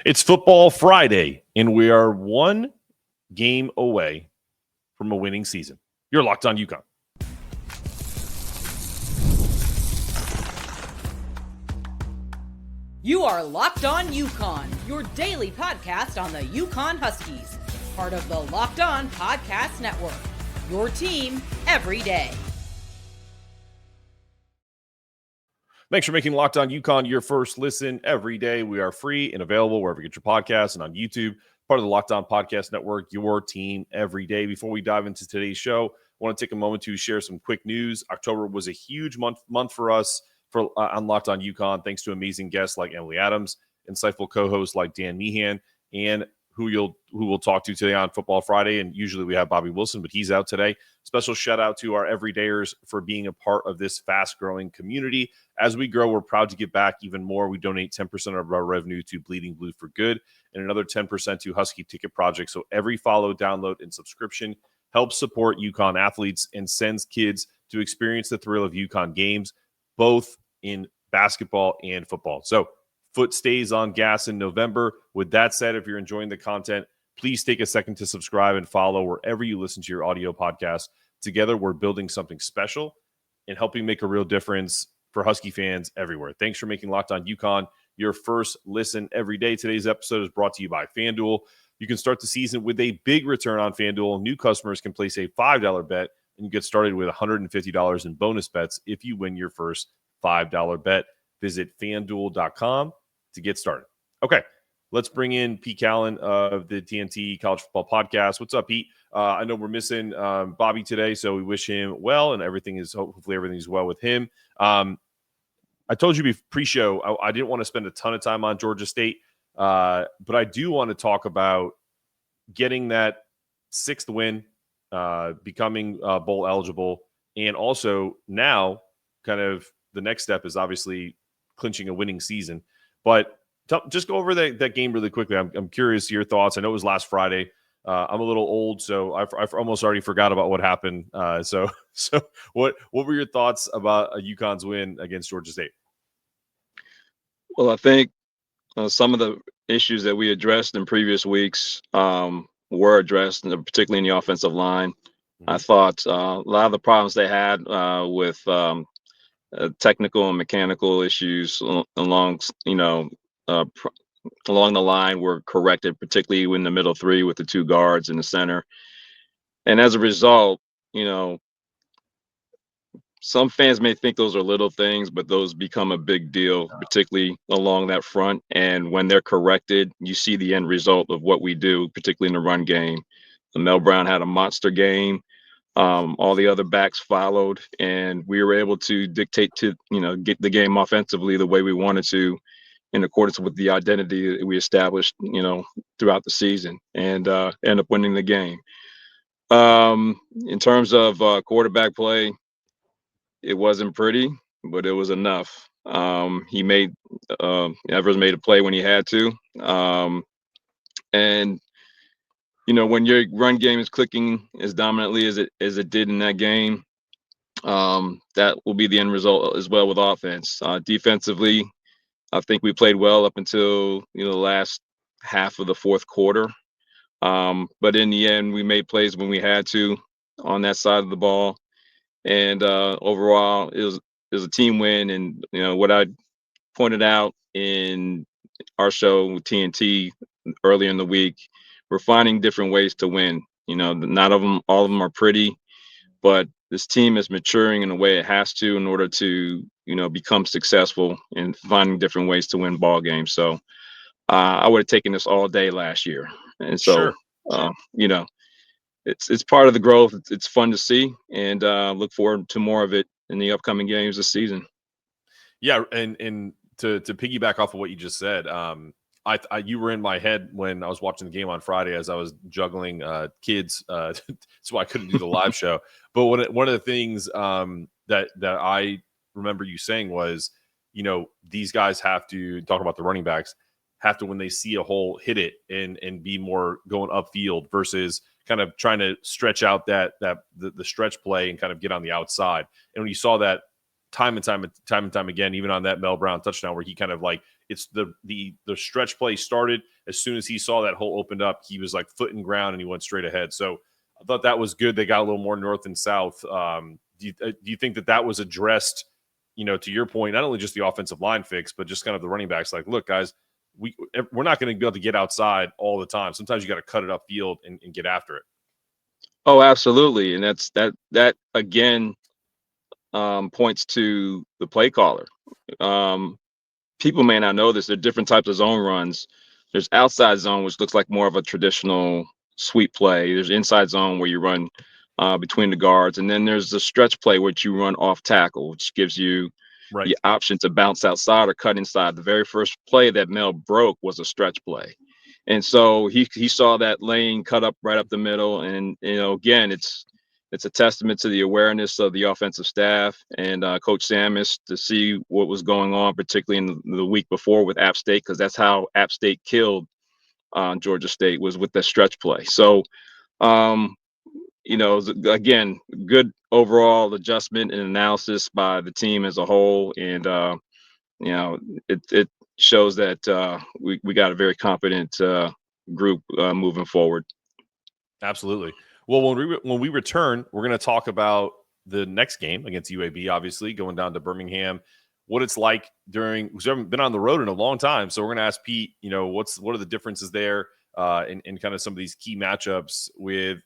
It's Football Friday, and we are one game away from a winning season. You're locked on UConn. You are Locked On UConn, your daily podcast on the UConn Huskies, part of the Locked On Podcast Network, your team every day. Thanks for making Locked On UConn your first listen every day. We are free and available wherever you get your podcasts and on YouTube, part of the Locked On Podcast Network, your team every day. Before we dive into today's show, I want to take a moment to share some quick news. October was a huge month for us on Locked On UConn, thanks to amazing guests like Emily Adams, insightful co-hosts like Dan Meehan, and who we'll talk to today on Football Friday. And usually we have Bobby Wilson, but he's out today. Special shout out to our everydayers for being a part of this fast-growing community. As we grow, we're proud to give back even more. We donate 10% of our revenue to Bleeding Blue for Good and another 10% to Husky Ticket Project. So every follow, download, and subscription helps support UConn athletes and sends kids to experience the thrill of UConn games, both in basketball and football. So foot stays on gas in November. With that said, if you're enjoying the content, please take a second to subscribe and follow wherever you listen to your audio podcast. Together, we're building something special and helping make a real difference for Husky fans everywhere. Thanks for making Locked On UConn your first listen every day. Today's episode is brought to you by FanDuel. You can start the season with a big return on FanDuel. New customers can place a $5 bet and you get started with $150 in bonus bets if you win your first $5 bet. Visit FanDuel.com to get started. Okay, let's bring in Pete Callan of the TNT College Football Podcast. What's up, Pete? I know we're missing Bobby today, so we wish him well, and hopefully everything's well with him. I told you pre-show I didn't want to spend a ton of time on Georgia State, but I do want to talk about getting that sixth win, becoming bowl eligible, and also now kind of the next step is obviously clinching a winning season. But just go over that game really quickly. I'm curious your thoughts. I know it was last Friday. I'm a little old, so I've almost already forgot about what happened. So what were your thoughts about UConn's win against Georgia State? Well, I think some of the issues that we addressed in previous weeks were addressed, particularly in the offensive line. Mm-hmm. I thought a lot of the problems they had with technical and mechanical issues along the line were corrected, particularly in the middle three with the two guards in the center. And as a result, some fans may think those are little things, but those become a big deal, particularly along that front. And when they're corrected, you see the end result of what we do, particularly in the run game. Mel Brown had a monster game. All the other backs followed, and we were able to dictate to, get the game offensively the way we wanted to, in accordance with the identity that we established, throughout the season, and end up winning the game. In terms of quarterback play, it wasn't pretty, but it was enough. Evers made a play when he had to, and when your run game is clicking as dominantly as it did in that game, that will be the end result as well with offense. Defensively, I think we played well up until the last half of the fourth quarter. But in the end, we made plays when we had to on that side of the ball. And overall, it was a team win. And what I pointed out in our show with TNT earlier in the week, we're finding different ways to win. Not all of them are pretty, but this team is maturing in a way it has to in order to, become successful in finding different ways to win ball games. So I would have taken this all day last year. And so, sure. It's part of the growth. It's fun to see, and look forward to more of it in the upcoming games this season. Yeah, and to piggyback off of what you just said, you were in my head when I was watching the game on Friday as I was juggling kids, so I couldn't do the live show. But one of the things that I remember you saying was, these guys have to talk about the running backs have to, when they see a hole, hit it and be more going upfield versus kind of trying to stretch out the stretch play and kind of get on the outside. And when you saw that time and time again, even on that Mel Brown touchdown where he kind of like It's the stretch play started. As soon as he saw that hole opened up, he was like foot in ground and he went straight ahead. So I thought that was good. They got a little more north and south. Do you think that was addressed, to your point, not only just the offensive line fix, but just kind of the running backs? Like, look, guys, we're not going to be able to get outside all the time. Sometimes you got to cut it upfield and get after it. Oh, absolutely. And that again points to the play caller. People may not know this. There are different types of zone runs. There's outside zone, which looks like more of a traditional sweep play. There's inside zone where you run between the guards. And then there's the stretch play, which you run off tackle, which gives you the option to bounce outside or cut inside. The very first play that Mel broke was a stretch play. And so he saw that lane cut up right up the middle. And, again, it's a testament to the awareness of the offensive staff and Coach Samus to see what was going on, particularly in the week before with App State, because that's how App State killed Georgia State, was with the stretch play. So, again, good overall adjustment and analysis by the team as a whole. And, it shows that we got a very competent group moving forward. Absolutely. Well, when we return, we're going to talk about the next game against UAB, obviously, going down to Birmingham, what it's like because we haven't been on the road in a long time. So we're going to ask Pete, what are the differences there in kind of some of these key matchups we've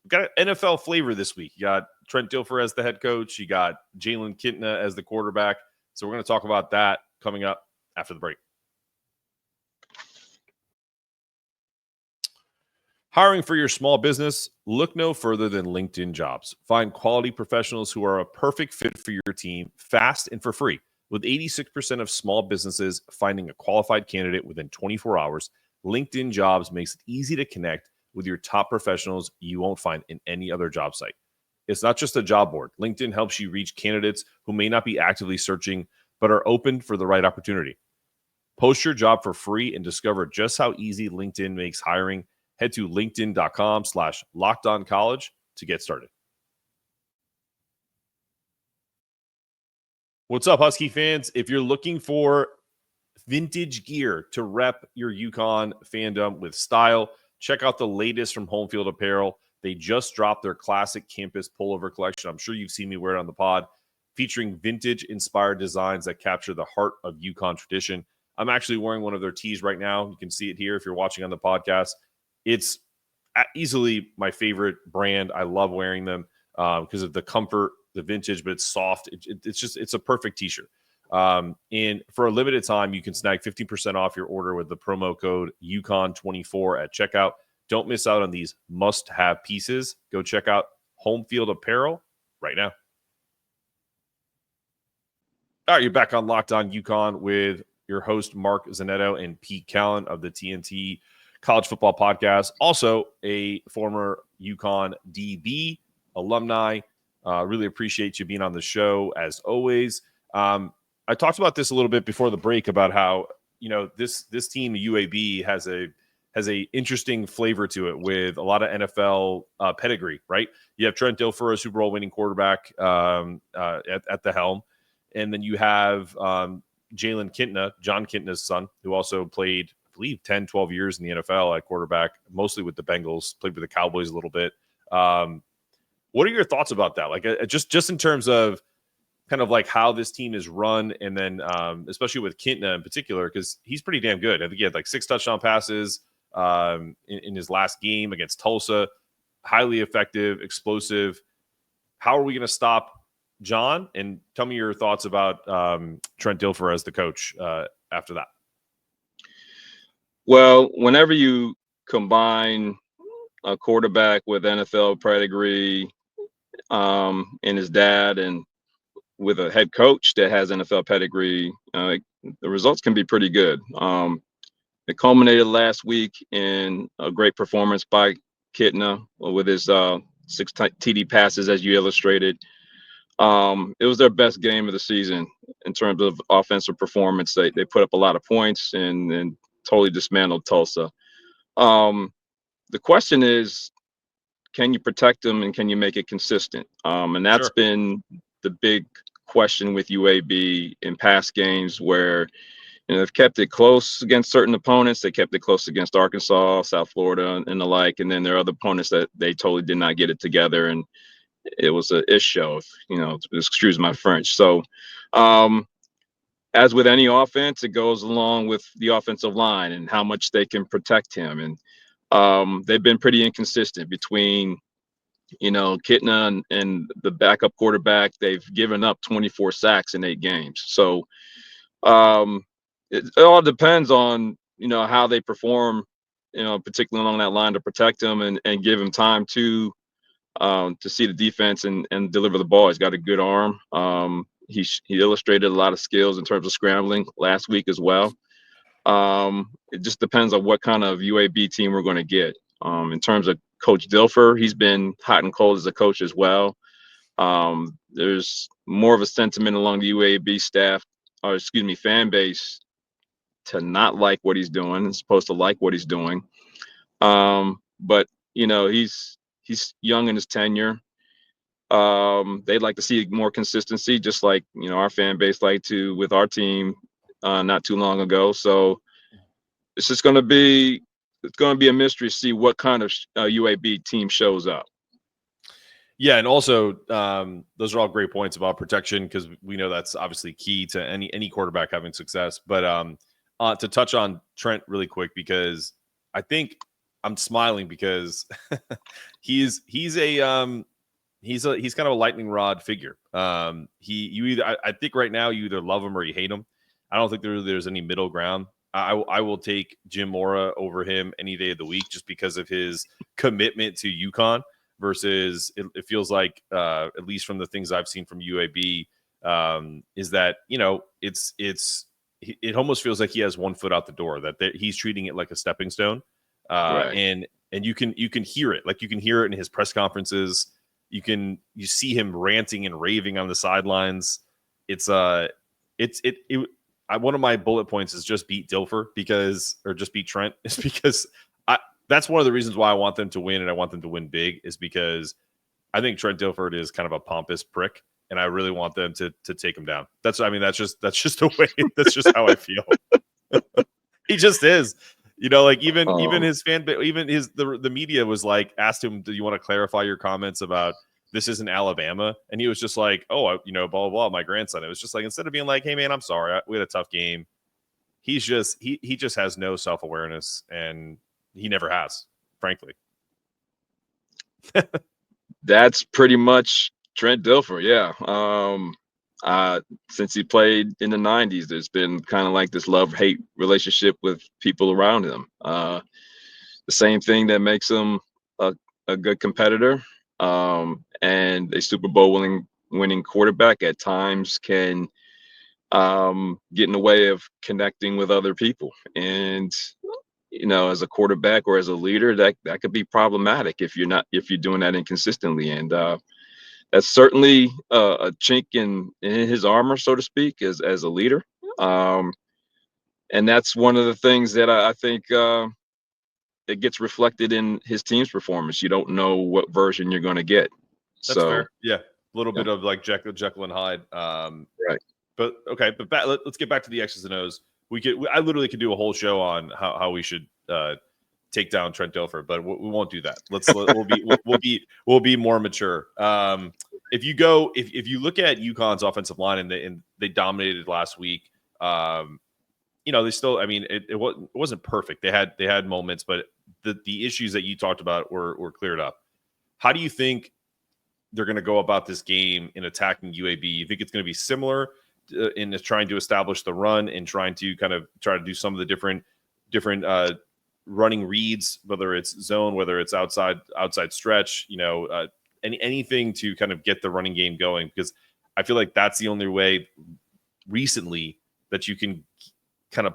got an NFL flavor this week. You got Trent Dilfer as the head coach. You got Jalen Kitna as the quarterback. So we're going to talk about that coming up after the break. Hiring for your small business? Look no further than LinkedIn Jobs. Find quality professionals who are a perfect fit for your team fast and for free. With 86% of small businesses finding a qualified candidate within 24 hours, LinkedIn Jobs makes it easy to connect with your top professionals you won't find in any other job site. It's not just a job board. LinkedIn helps you reach candidates who may not be actively searching, but are open for the right opportunity. Post your job for free and discover just how easy LinkedIn makes hiring. Head to linkedin.com/lockedoncollege to get started. What's up, Husky fans? If you're looking for vintage gear to rep your UConn fandom with style, check out the latest from Home Field Apparel. They just dropped their classic campus pullover collection. I'm sure you've seen me wear it on the pod, featuring vintage-inspired designs that capture the heart of UConn tradition. I'm actually wearing one of their tees right now. You can see it here if you're watching on the podcast. It's easily my favorite brand. I love wearing them because of the comfort, the vintage, but it's soft. It's a perfect t-shirt. And for a limited time, you can snag 15% off your order with the promo code UConn24 at checkout. Don't miss out on these must-have pieces. Go check out Home Field Apparel right now. All right, you're back on Locked On UConn with your host, Mark Zanetto and Pete Callen of the TNT College Football Podcast. Also a former UConn DB alumni. Really appreciate you being on the show as always. I talked about this a little bit before the break about how, this team, UAB, has a interesting flavor to it with a lot of NFL pedigree, right? You have Trent Dilfer, a Super Bowl winning quarterback at the helm. And then you have Jalen Kitna, John Kitna's son, who also played, I believe, 10, 12 years in the NFL at quarterback, mostly with the Bengals, played with the Cowboys a little bit. What are your thoughts about that? Like, just in terms of kind of like how this team is run, and then especially with Kitna in particular, because he's pretty damn good. I think he had like 6 touchdown passes in his last game against Tulsa. Highly effective, explosive. How are we going to stop John? And tell me your thoughts about Trent Dilfer as the coach after that. Well, whenever you combine a quarterback with NFL pedigree and his dad, and with a head coach that has NFL pedigree, the results can be pretty good. It culminated last week in a great performance by Kitna with his 6 TD passes, as you illustrated. It was their best game of the season in terms of offensive performance. They put up a lot of points and totally dismantled Tulsa. The question is, can you protect them and can you make it consistent? And that's been the big question with UAB in past games, where they've kept it close against certain opponents. They kept it close against Arkansas, South Florida, and the like. And then there are other opponents that they totally did not get it together, and it was a ish show. Excuse my French. So, as with any offense, it goes along with the offensive line and how much they can protect him. And they've been pretty inconsistent between, Kitna and the backup quarterback. They've given up 24 sacks in 8 games. So it all depends on, how they perform, particularly along that line to protect him and give him time to see the defense and deliver the ball. He's got a good arm. He illustrated a lot of skills in terms of scrambling last week as well. It just depends on what kind of UAB team we're going to get. In terms of Coach Dilfer, he's been hot and cold as a coach as well. There's more of a sentiment along the UAB staff, fan base, to not like what he's doing. It's supposed to like what he's doing. But he's young in his tenure. They'd like to see more consistency, just like our fan base liked to with our team not too long ago. So it's going to be a mystery to see what kind of UAB team shows up. Yeah, and also those are all great points about protection, because we know that's obviously key to any quarterback having success. But to touch on Trent really quick, because I think I'm smiling because he's kind of a lightning rod figure. I think right now you either love him or you hate him. I don't think there's any middle ground. I will take Jim Mora over him any day of the week, just because of his commitment to UConn versus it feels like, at least from the things I've seen from UAB, is that, it almost feels like he has one foot out the door, that he's treating it like a stepping stone. Right. And you can hear it. Like, you can hear it in his press conferences. You see him ranting and raving on the sidelines. One of my bullet points is just beat Dilfer, or just beat Trent, is because that's one of the reasons why I want them to win, and I want them to win big, is because I think Trent Dilfer is kind of a pompous prick, and I really want them to take him down. That's just the way. That's just how I feel. He just is. Even his fan, even the media was like, asked him, "Do you want to clarify your comments about this isn't Alabama?" And he was just like, "Oh, blah blah blah, my grandson." It was just like, instead of being like, "Hey man, I'm sorry, we had a tough game," he just has no self-awareness, and he never has, frankly. That's pretty much Trent Dilfer. Yeah. Since he played in the 90s, there's been kind of like this love-hate relationship with people around him. The same thing that makes him a good competitor, and a Super Bowl winning quarterback at times can get in the way of connecting with other people. And as a quarterback or as a leader, that could be problematic if you're doing that inconsistently. And that's certainly a chink in his armor, so to speak, as a leader. And that's one of the things that I think it gets reflected in his team's performance. You don't know what version you're going to get. That's fair. Yeah, a little bit of like Jekyll and Hyde. Right. But okay, let's get back to the X's and O's. I literally could do a whole show on how we should take down Trent Dilfer, but we won't do that. We'll be more mature. If you look at UConn's offensive line, and they dominated last week, they still, it wasn't perfect. They had moments, but the issues that you talked about were cleared up. How do you think they're going to go about this game in attacking UAB? You think it's going to be similar in trying to establish the run and trying to do some of the different running reads, whether it's zone, whether it's outside stretch, anything to kind of get the running game going? Because I feel like that's the only way recently that you can kind of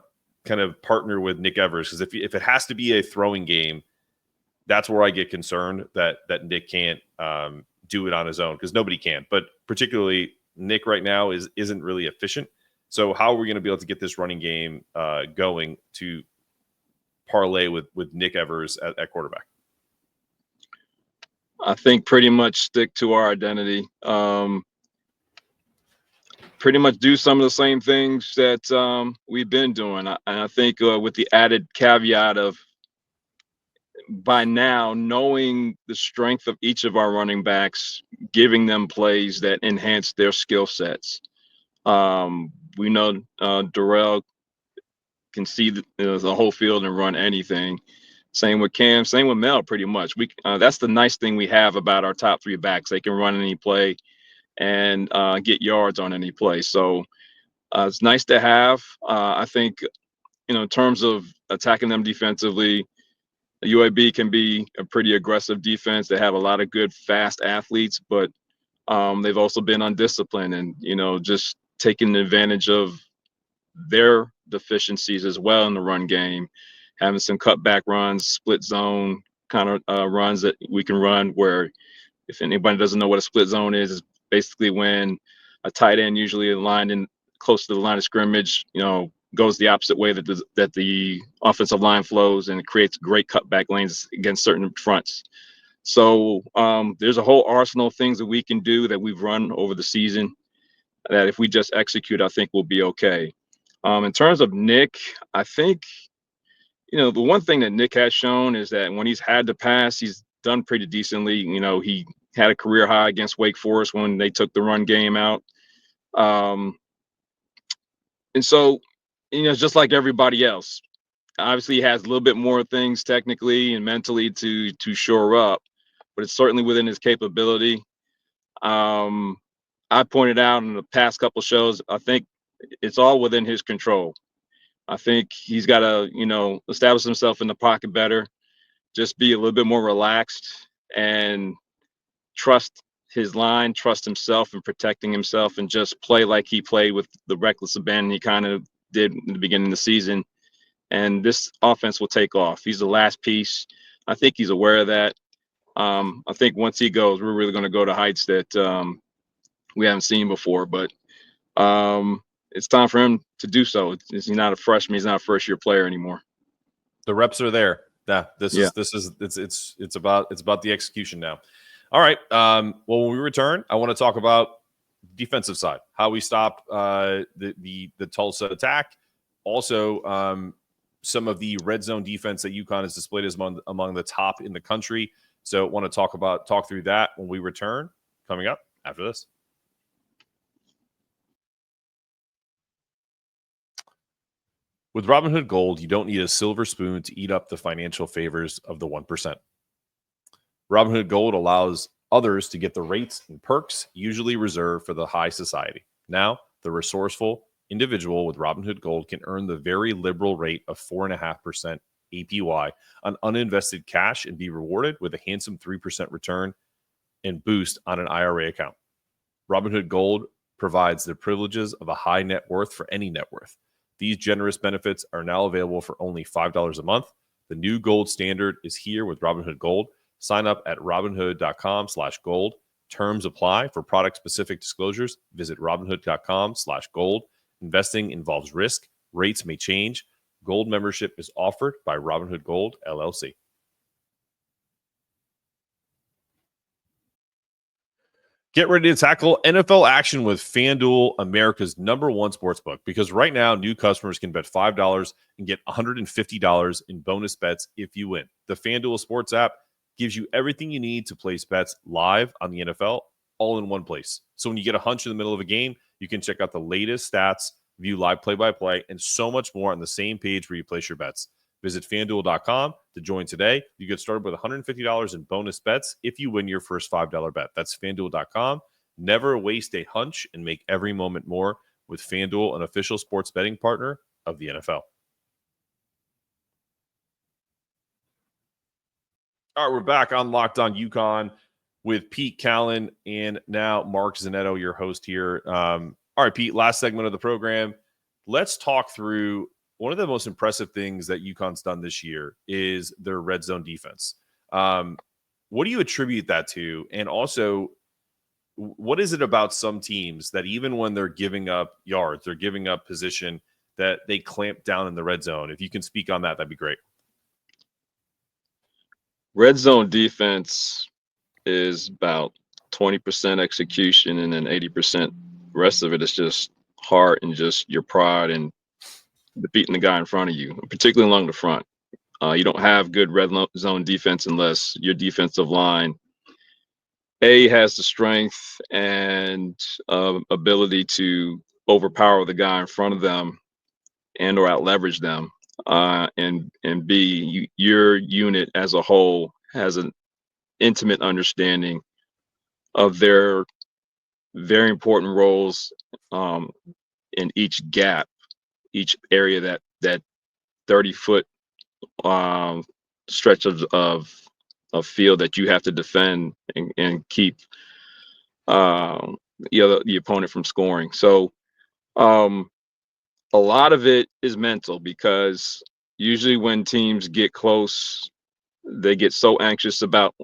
partner with Nick Evers. Because if it has to be a throwing game, that's where I get concerned that Nick can't do it on his own, because nobody can. But particularly Nick right now isn't really efficient. So how are we going to be able to get this running game going to parlay with Nick Evers at quarterback? I think pretty much stick to our identity. pretty much do some of the same things that we've been doing. And I think with the added caveat of by now knowing the strength of each of our running backs, giving them plays that enhance their skill sets. We know Darrell can see the whole field and run anything. Same with Cam, same with Mel, pretty much. That's the nice thing we have about our top three backs. They can run any play and get yards on any play. So it's nice to have. I think, in terms of attacking them defensively, UAB can be a pretty aggressive defense. They have a lot of good, fast athletes, but they've also been undisciplined and, just taking advantage of their deficiencies as well in the run game, having some cutback runs, split zone kind of runs that we can run where, if anybody doesn't know what a split zone is basically when a tight end, usually aligned in close to the line of scrimmage, goes the opposite way that the offensive line flows, and it creates great cutback lanes against certain fronts. So there's a whole arsenal of things that we can do that we've run over the season that if we just execute, I think we'll be okay. In terms of Nick, I think, the one thing that Nick has shown is that when he's had to pass, he's done pretty decently. He had a career high against Wake Forest when they took the run game out. And so, just like everybody else, obviously he has a little bit more things technically and mentally to shore up, but it's certainly within his capability. I pointed out in the past couple shows, I think it's all within his control. I think he's got to, establish himself in the pocket better, just be a little bit more relaxed and trust his line, trust himself in protecting himself, and just play like he played with the reckless abandon he kind of did in the beginning of the season. And this offense will take off. He's the last piece. I think he's aware of that. I think once he goes, we're really going to go to heights that we haven't seen before. But it's time for him to do so. He's not a freshman. He's not a first-year player anymore. The reps are there. Yeah, it's about the execution now. All right. Well, when we return, I want to talk about defensive side, how we stopped the Tulsa attack. Also, some of the red zone defense that UConn has displayed is among the top in the country. So I want to talk through that when we return, coming up after this. With Robinhood Gold, you don't need a silver spoon to eat up the financial favors of the 1%. Robinhood Gold allows others to get the rates and perks usually reserved for the high society. Now, the resourceful individual with Robinhood Gold can earn the very liberal rate of 4.5% APY on uninvested cash and be rewarded with a handsome 3% return and boost on an IRA account. Robinhood Gold provides the privileges of a high net worth for any net worth. These generous benefits are now available for only $5 a month. The new gold standard is here with Robinhood Gold. Sign up at robinhood.com/gold. Terms apply. For product-specific disclosures, visit robinhood.com/gold. Investing involves risk. Rates may change. Gold membership is offered by Robinhood Gold, LLC. Get ready to tackle NFL action with FanDuel, America's #1 sportsbook, because right now new customers can bet $5 and get $150 in bonus bets if you win. The FanDuel Sports app gives you everything you need to place bets live on the NFL all in one place. So when you get a hunch in the middle of a game, you can check out the latest stats, view live play-by-play, and so much more on the same page where you place your bets. Visit FanDuel.com to join today. You get started with $150 in bonus bets if you win your first $5 bet. That's FanDuel.com. Never waste a hunch and make every moment more with FanDuel, an official sports betting partner of the NFL. All right, we're back on Locked On UConn with Pete Callan and now Mark Zanetto, your host here. All right, Pete, last segment of the program. Let's talk through one of the most impressive things that UConn's done this year is their red zone defense. What do you attribute that to? And also, what is it about some teams that even when they're giving up yards, they're giving up position, that they clamp down in the red zone? If you can speak on that, that'd be great. Red zone defense is about 20% execution and then 80% The rest of it is just heart and just your pride and beating the guy in front of you, particularly along the front. You don't have good zone defense unless your defensive line has the strength and ability to overpower the guy in front of them and or out leverage them. And B, your unit as a whole has an intimate understanding of their very important roles in each gap, each area that 30-foot stretch of field that you have to defend and keep the opponent from scoring. So a lot of it is mental, because usually when teams get close, they get so anxious about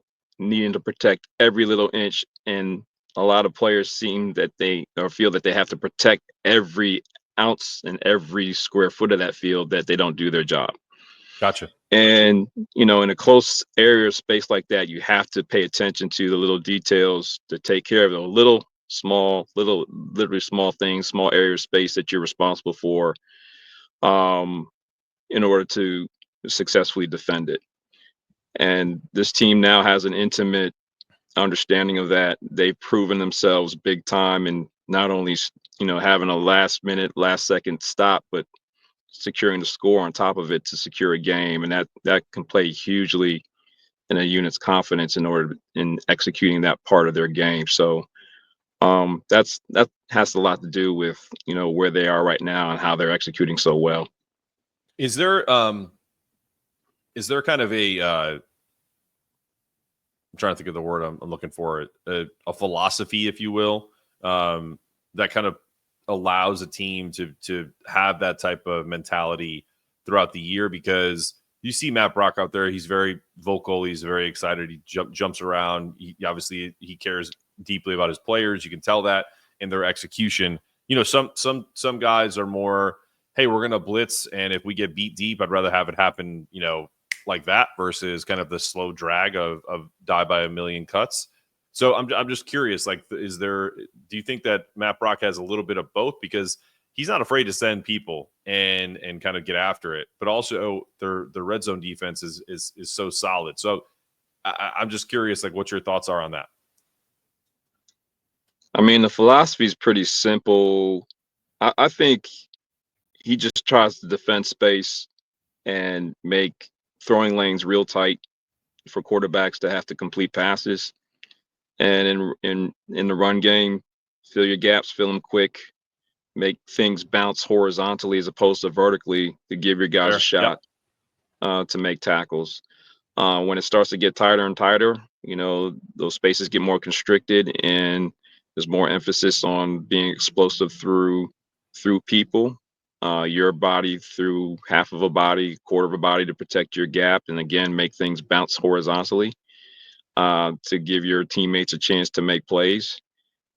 needing to protect every little inch, and a lot of players seem that they or feel that they have to protect every ounce and every square foot of that field, that they don't do their job. Gotcha. And in a close area of space like that, you have to pay attention to the little details to take care of the literally small things, small area of space that you're responsible for, in order to successfully defend it. And this team now has an intimate understanding of that. They've proven themselves big time, and not only having a last second stop, but securing the score on top of it to secure a game, and that can play hugely in a unit's confidence in executing that part of their game. So that has a lot to do with where they are right now and how they're executing so well. Is there kind of a I'm trying to think of the word I'm looking for, a philosophy, if you will, that kind of allows a team to have that type of mentality throughout the year? Because you see Matt Brock out there, he's very vocal, he's very excited, he jumps around, obviously he cares deeply about his players, you can tell that in their execution. Some guys are more, hey, we're gonna blitz, and if we get beat deep, I'd rather have it happen like that, versus kind of the slow drag of die by a million cuts. So I'm just curious, do you think that Matt Brock has a little bit of both? Because he's not afraid to send people and kind of get after it, but also the red zone defense is so solid. So I'm just curious, what your thoughts are on that. I mean, the philosophy is pretty simple. I think he just tries to defend space and make throwing lanes real tight for quarterbacks to have to complete passes. And in the run game, fill your gaps, fill them quick, make things bounce horizontally as opposed to vertically to give your guys a shot to make tackles. When it starts to get tighter and tighter, those spaces get more constricted, and there's more emphasis on being explosive through people, your body through half of a body, quarter of a body to protect your gap, and again, make things bounce horizontally to give your teammates a chance to make plays.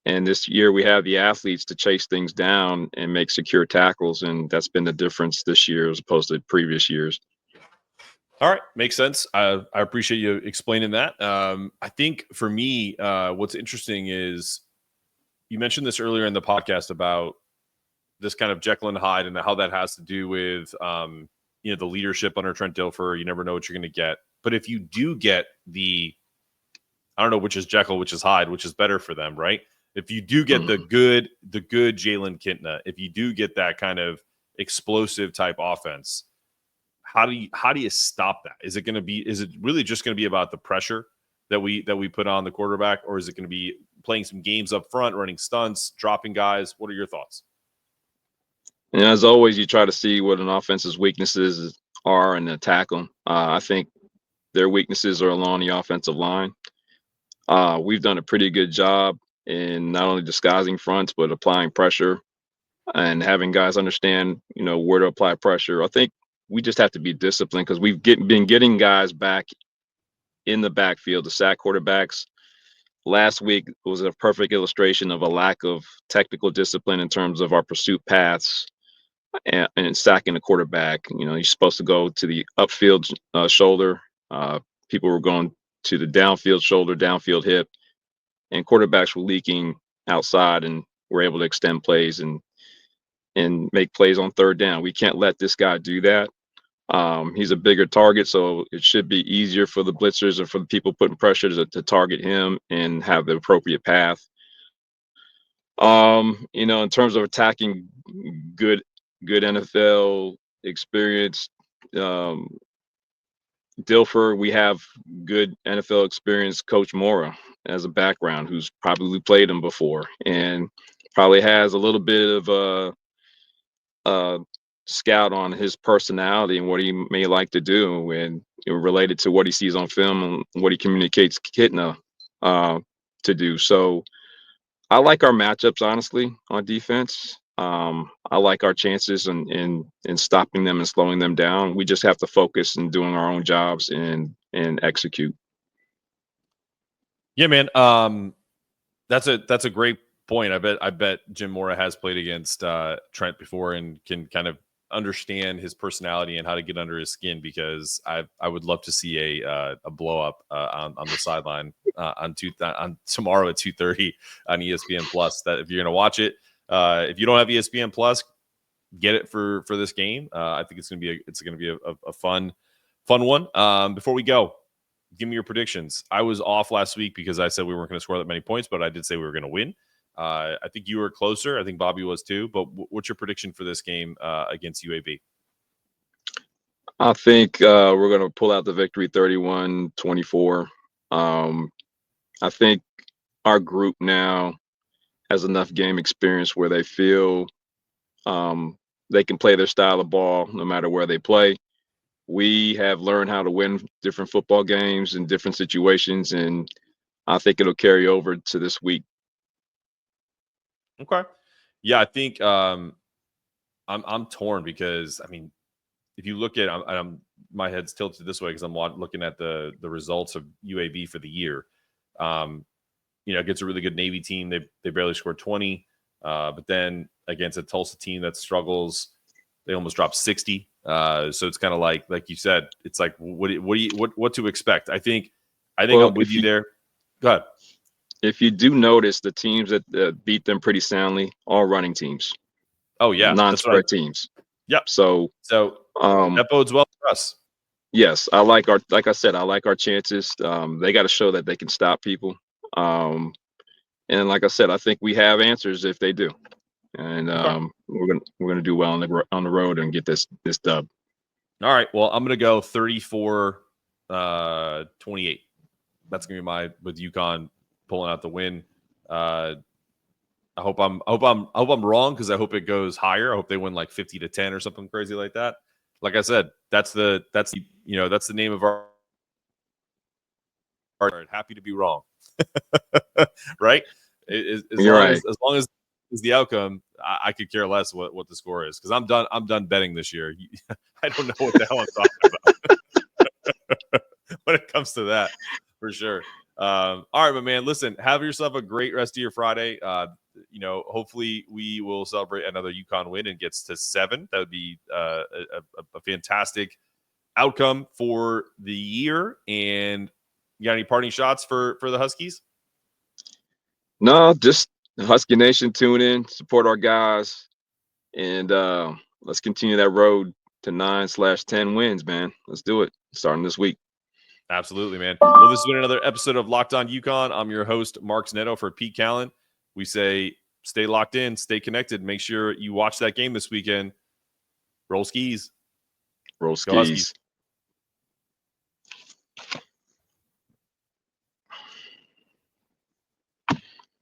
And this year we have the athletes to chase things down and make secure tackles, and that's been the difference this year as opposed to previous years. All right, makes sense. I appreciate you explaining that. I think for me, what's interesting is you mentioned this earlier in the podcast about this kind of Jekyll and Hyde and how that has to do with the leadership under Trent Dilfer. You never know what you're going to get. But if you do get I don't know which is Jekyll, which is Hyde, which is better for them, right? If you do get the good Jalen Kitna, if you do get that kind of explosive type offense, how do you stop that? Is it really just going to be about the pressure that we put on the quarterback, or is it going to be playing some games up front, running stunts, dropping guys? What are your thoughts? And as always, you try to see what an offense's weaknesses are and attack them. I think their weaknesses are along the offensive line. We've done a pretty good job in not only disguising fronts, but applying pressure and having guys understand, where to apply pressure. I think we just have to be disciplined, because we've been getting guys back in the backfield to sack quarterbacks. Last week was a perfect illustration of a lack of technical discipline in terms of our pursuit paths and sacking the quarterback. You're supposed to go to the upfield shoulder. People were going to the downfield shoulder, downfield hip, and quarterbacks were leaking outside and we're able to extend plays and make plays on third down. We can't let this guy do that. He's a bigger target, so it should be easier for the blitzers or for the people putting pressure to target him and have the appropriate path. In terms of attacking good NFL experience, Dilfer, we have good NFL experience. Coach Mora as a background, who's probably played him before and probably has a little bit of a scout on his personality and what he may like to do, and related to what he sees on film and what he communicates Kitna to do. So I like our matchups, honestly, on defense. I like our chances in stopping them and slowing them down. We just have to focus and doing our own jobs and execute. Yeah, man. That's a great point. I bet Jim Mora has played against Trent before and can kind of understand his personality and how to get under his skin, because I would love to see a blow up on the sideline on tomorrow at 2:30 on ESPN Plus. That if you're gonna watch it, if you don't have ESPN Plus, get it for this game. I think it's gonna be a fun one. Before we go, give me your predictions. I was off last week because I said we weren't going to score that many points, but I did say we were going to win. I think you were closer. I think Bobby was too. But what's your prediction for this game against UAB? I think we're going to pull out the victory 31-24. I think our group now has enough game experience where they feel they can play their style of ball no matter where they play. We have learned how to win different football games in different situations, and I think it'll carry over to this week. Okay. Yeah, I think I'm torn because, I mean, if you look at my head's tilted this way because I'm looking at the results of UAB for the year. Against a really good Navy team, they barely scored 20, but then against a Tulsa team that struggles, they almost dropped 60. So it's kind of like you said, it's like what to expect. I think I'm with you there. Go ahead. If you do notice, the teams that beat them pretty soundly, all running teams. Oh yeah, non-spread teams. Yep. So that bodes well for us. Yes, like I said, I like our chances. They got to show that they can stop people. And like I said, I think we have answers if they do. And we're gonna do well on the road and get this dub. All right. Well, I'm gonna go 34-28. That's gonna be with UConn pulling out the win. I hope I'm wrong, because I hope it goes higher. I hope they win like 50-10 or something crazy like that. Like I said, that's the name of our happy to be wrong. Right? As long as is the outcome, I could care less what the score is, because I'm done betting this year. I don't know what the hell I'm talking about when it comes to that, for sure. All right, my man. Listen, have yourself a great rest of your Friday. Hopefully we will celebrate another UConn win and gets to 7. That would be a fantastic outcome for the year. And you got any parting shots for the Huskies? No, just Husky Nation, tune in, support our guys, and let's continue that road to 9/10 wins, man. Let's do it starting this week. Absolutely, man. Well, this has been another episode of Locked On UConn. I'm your host, Mark Snetto, for Pete Callen. We say stay locked in, stay connected. Make sure you watch that game this weekend. Roll skis. Roll skis.